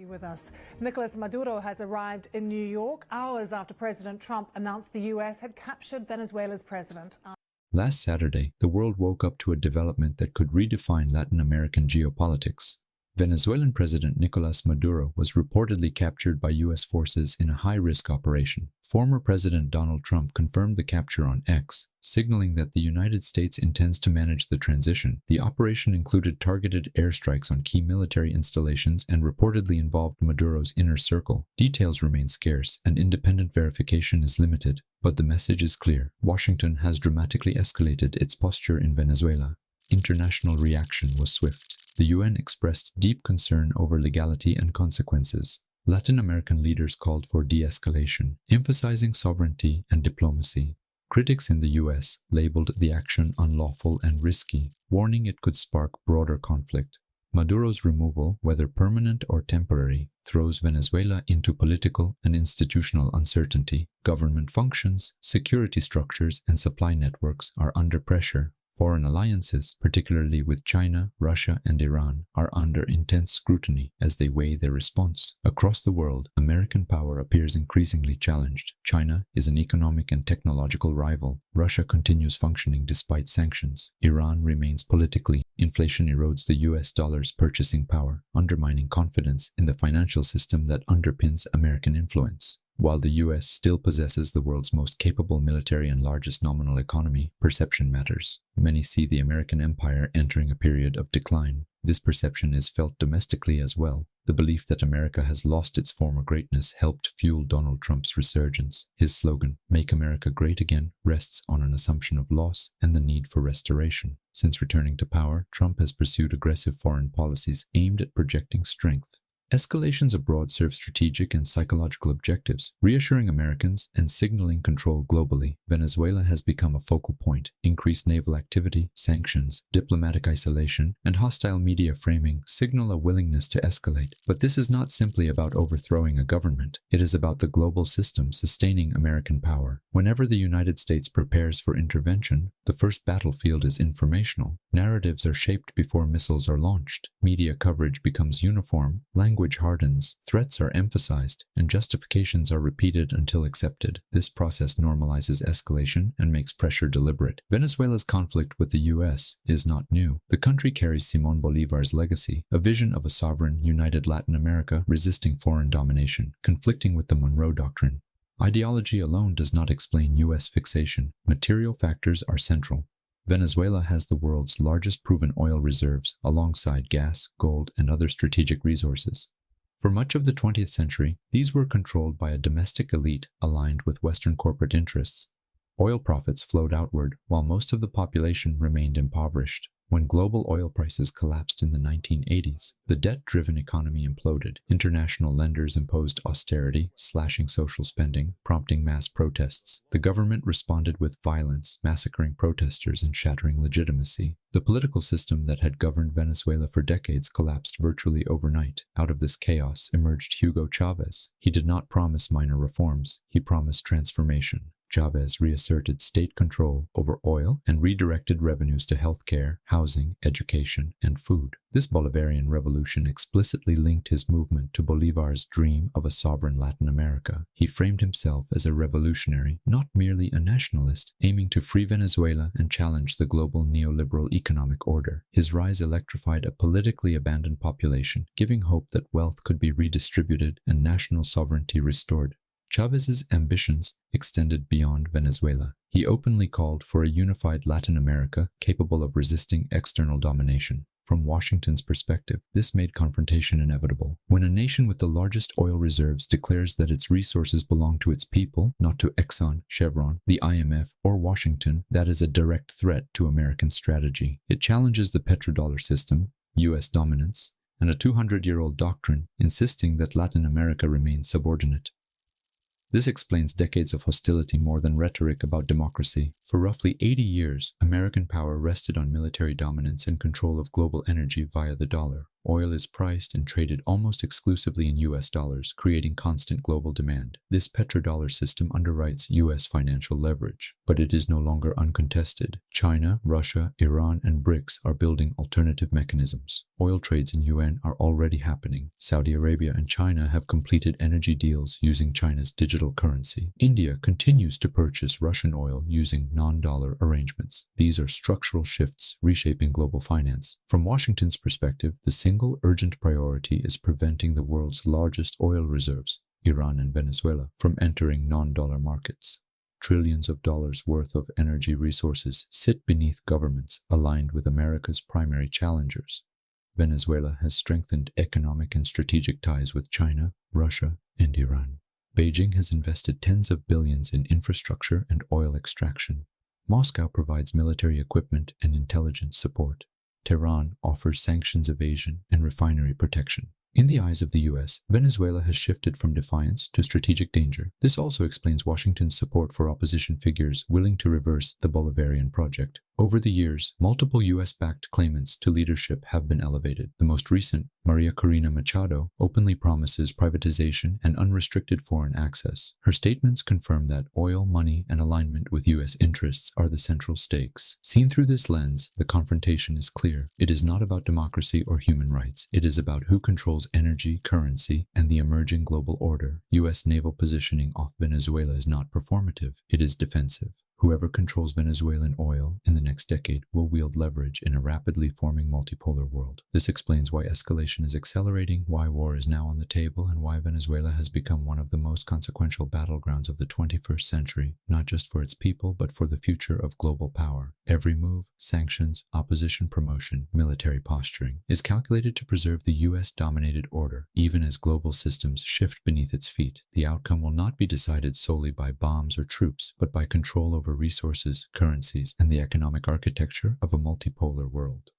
With us, Nicolás Maduro has arrived in New York hours after President Trump announced the U.S. had captured Venezuela's president. Last Saturday, the world woke up to a development that could redefine Latin American geopolitics. Venezuelan President Nicolás Maduro was reportedly captured by U.S. forces in a high-risk operation. Former President Donald Trump confirmed the capture on X, signaling that the United States intends to manage the transition. The operation included targeted airstrikes on key military installations and reportedly involved Maduro's inner circle. Details remain scarce, and independent verification is limited. But the message is clear. Washington has dramatically escalated its posture in Venezuela. International reaction was swift. The UN expressed deep concern over legality and consequences. Latin American leaders called for de-escalation, emphasizing sovereignty and diplomacy. Critics in the US labeled the action unlawful and risky, warning it could spark broader conflict. Maduro's removal, whether permanent or temporary, throws Venezuela into political and institutional uncertainty. Government functions, security structures, and supply networks are under pressure. Foreign alliances, particularly with China, Russia, and Iran, are under intense scrutiny as they weigh their response. Across the world, American power appears increasingly challenged. China is an economic and technological rival. Russia continues functioning despite sanctions. Iran remains politically. Inflation erodes the US dollar's purchasing power, undermining confidence in the financial system that underpins American influence. While the US still possesses the world's most capable military and largest nominal economy, perception matters. Many see the American empire entering a period of decline. This perception is felt domestically as well. The belief that America has lost its former greatness helped fuel Donald Trump's resurgence. His slogan, "Make America Great Again," rests on an assumption of loss and the need for restoration. Since returning to power, Trump has pursued aggressive foreign policies aimed at projecting strength. Escalations abroad serve strategic and psychological objectives, reassuring Americans and signaling control globally. Venezuela has become a focal point. Increased naval activity, sanctions, diplomatic isolation, and hostile media framing signal a willingness to escalate. But this is not simply about overthrowing a government. It is about the global system sustaining American power. Whenever the United States prepares for intervention, the first battlefield is informational. Narratives are shaped before missiles are launched. Media coverage becomes uniform. Language hardens, threats are emphasized, and justifications are repeated until accepted. This process normalizes escalation and makes pressure deliberate. Venezuela's conflict with the US is not new. The country carries Simón Bolívar's legacy, a vision of a sovereign, united Latin America resisting foreign domination, conflicting with the Monroe Doctrine. Ideology alone does not explain US fixation. Material factors are central. Venezuela has the world's largest proven oil reserves, alongside gas, gold, and other strategic resources. For much of the 20th century, these were controlled by a domestic elite aligned with Western corporate interests. Oil profits flowed outward, while most of the population remained impoverished. When global oil prices collapsed in the 1980s, the debt-driven economy imploded. International lenders imposed austerity, slashing social spending, prompting mass protests. The government responded with violence, massacring protesters and shattering legitimacy. The political system that had governed Venezuela for decades collapsed virtually overnight. Out of this chaos emerged Hugo Chavez. He did not promise minor reforms, he promised transformation. Chavez reasserted state control over oil and redirected revenues to healthcare, housing, education, and food. This Bolivarian revolution explicitly linked his movement to Bolívar's dream of a sovereign Latin America. He framed himself as a revolutionary, not merely a nationalist, aiming to free Venezuela and challenge the global neoliberal economic order. His rise electrified a politically abandoned population, giving hope that wealth could be redistributed and national sovereignty restored. Chavez's ambitions extended beyond Venezuela. He openly called for a unified Latin America capable of resisting external domination. From Washington's perspective, this made confrontation inevitable. When a nation with the largest oil reserves declares that its resources belong to its people, not to Exxon, Chevron, the IMF, or Washington, that is a direct threat to American strategy. It challenges the petrodollar system, US dominance, and a 200-year-old doctrine insisting that Latin America remain subordinate. This explains decades of hostility more than rhetoric about democracy. For roughly 80 years, American power rested on military dominance and control of global energy via the dollar. Oil is priced and traded almost exclusively in US dollars, creating constant global demand. This petrodollar system underwrites US financial leverage, but it is no longer uncontested. China, Russia, Iran, and BRICS are building alternative mechanisms. Oil trades in yuan are already happening. Saudi Arabia and China have completed energy deals using China's digital currency. India continues to purchase Russian oil using non-dollar arrangements. These are structural shifts reshaping global finance. From Washington's perspective, the single urgent priority is preventing the world's largest oil reserves, Iran and Venezuela, from entering non-dollar markets. Trillions of dollars worth of energy resources sit beneath governments aligned with America's primary challengers. Venezuela has strengthened economic and strategic ties with China, Russia, and Iran. Beijing has invested tens of billions in infrastructure and oil extraction. Moscow provides military equipment and intelligence support. Tehran offers sanctions evasion and refinery protection. In the eyes of the US, Venezuela has shifted from defiance to strategic danger. This also explains Washington's support for opposition figures willing to reverse the Bolivarian project. Over the years, multiple US-backed claimants to leadership have been elevated. The most recent, Maria Corina Machado, openly promises privatization and unrestricted foreign access. Her statements confirm that oil, money, and alignment with US interests are the central stakes. Seen through this lens, the confrontation is clear. It is not about democracy or human rights. It is about who controls energy, currency, and the emerging global order. US naval positioning off Venezuela is not performative. It is defensive. Whoever controls Venezuelan oil in the next decade will wield leverage in a rapidly forming multipolar world. This explains why escalation is accelerating, why war is now on the table, and why Venezuela has become one of the most consequential battlegrounds of the 21st century, not just for its people, but for the future of global power. Every move, sanctions, opposition promotion, military posturing, is calculated to preserve the US-dominated order. Even as global systems shift beneath its feet, the outcome will not be decided solely by bombs or troops, but by control over resources, currencies, and the economic architecture of a multipolar world.